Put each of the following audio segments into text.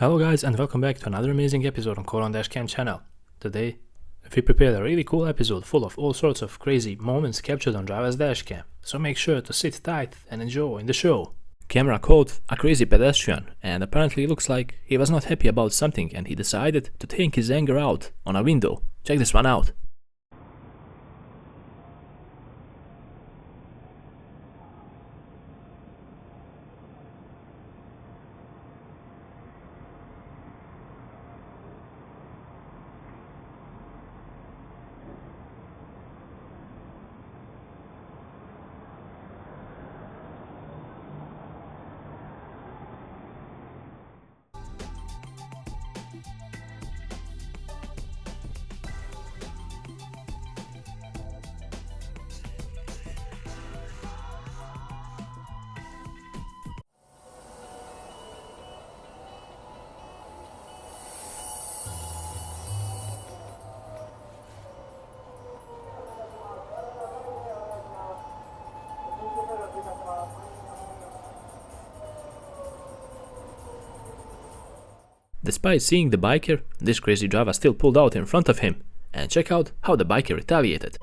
Hello guys and welcome back to another amazing episode on Comet Dashcam channel. Today, we prepared a really cool episode full of all sorts of crazy moments captured on Java's dashcam, so make sure to sit tight and enjoy the show. Camera caught a crazy pedestrian and apparently looks like he was not happy about something and he decided to take his anger out on a window. Check this one out. Despite seeing the biker, this crazy Java still pulled out in front of him, and check out how the biker retaliated.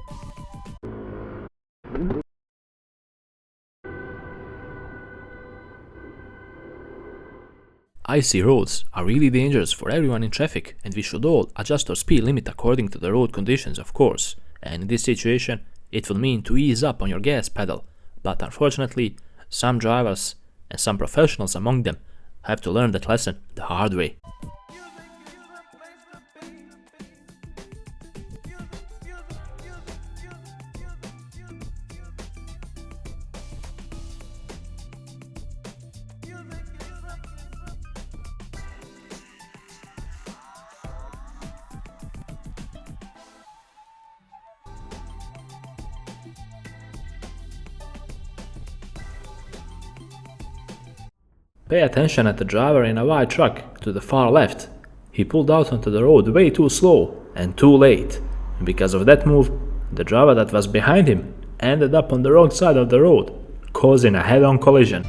Icy roads are really dangerous for everyone in traffic, and we should all adjust our speed limit according to the road conditions, of course. And in this situation, it will mean to ease up on your gas pedal, but unfortunately, some drivers and some professionals among them have to learn that lesson the hard way. Pay attention at the driver in a white truck to the far left. He pulled out onto the road way too slow and too late. Because of that move, the driver that was behind him ended up on the wrong side of the road, causing a head-on collision.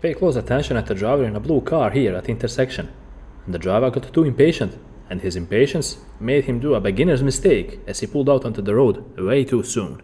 Pay close attention at the driver in a blue car here at the intersection. The driver got too impatient, and his impatience made him do a beginner's mistake as he pulled out onto the road way too soon.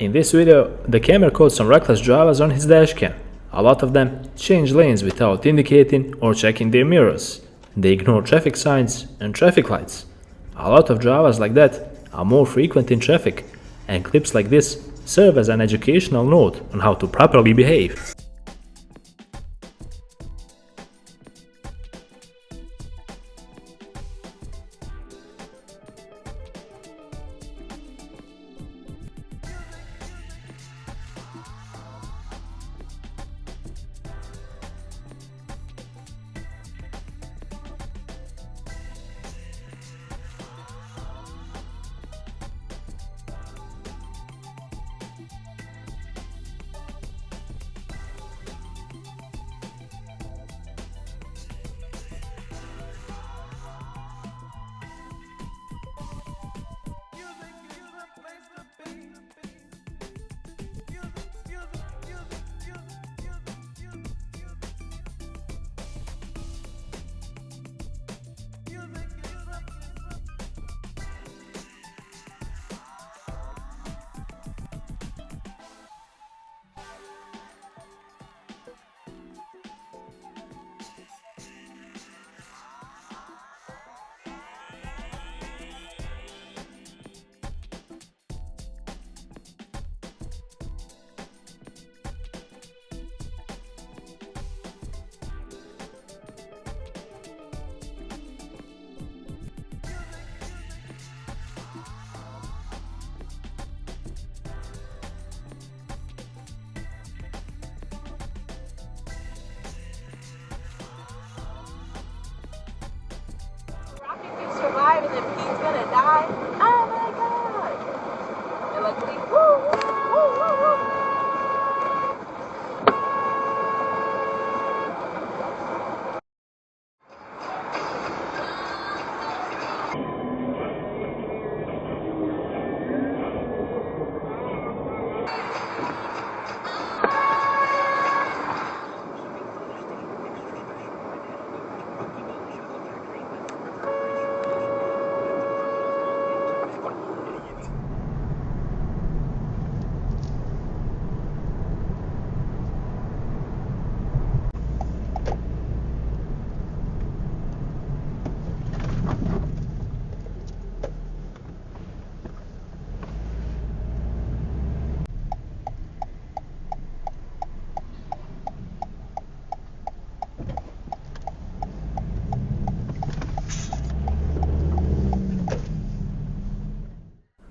In this video, the camera caught some reckless drivers on his dashcam. A lot of them change lanes without indicating or checking their mirrors. They ignore traffic signs and traffic lights. A lot of drivers like that are more frequent in traffic, and clips like this serve as an educational note on how to properly behave.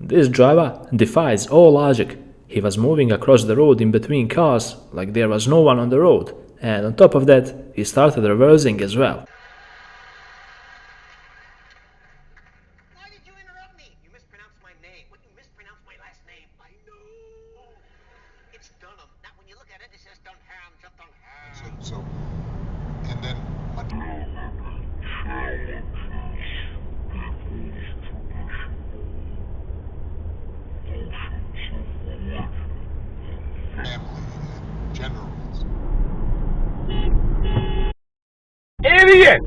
This driver defies all logic. He was moving across the road in between cars like there was no one on the road, and on top of that, he started reversing as well. Why did you interrupt me? You mispronounced my name. What, you mispronounced my last name? I know. It's Dunham. Now, when you look at it, it says Dunham, just Dunham. So, and then what? Family and gender roles. Idiot!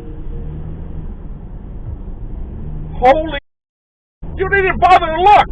Holy... You didn't bother to look!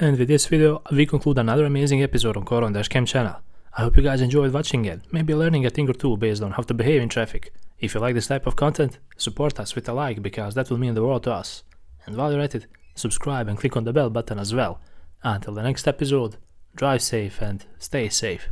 And with this video, we conclude another amazing episode on Comet Dashcam channel. I hope you guys enjoyed watching it, maybe learning a thing or two based on how to behave in traffic. If you like this type of content, support us with a like because that will mean the world to us. And while you're at it, subscribe and click on the bell button as well. Until the next episode, drive safe and stay safe.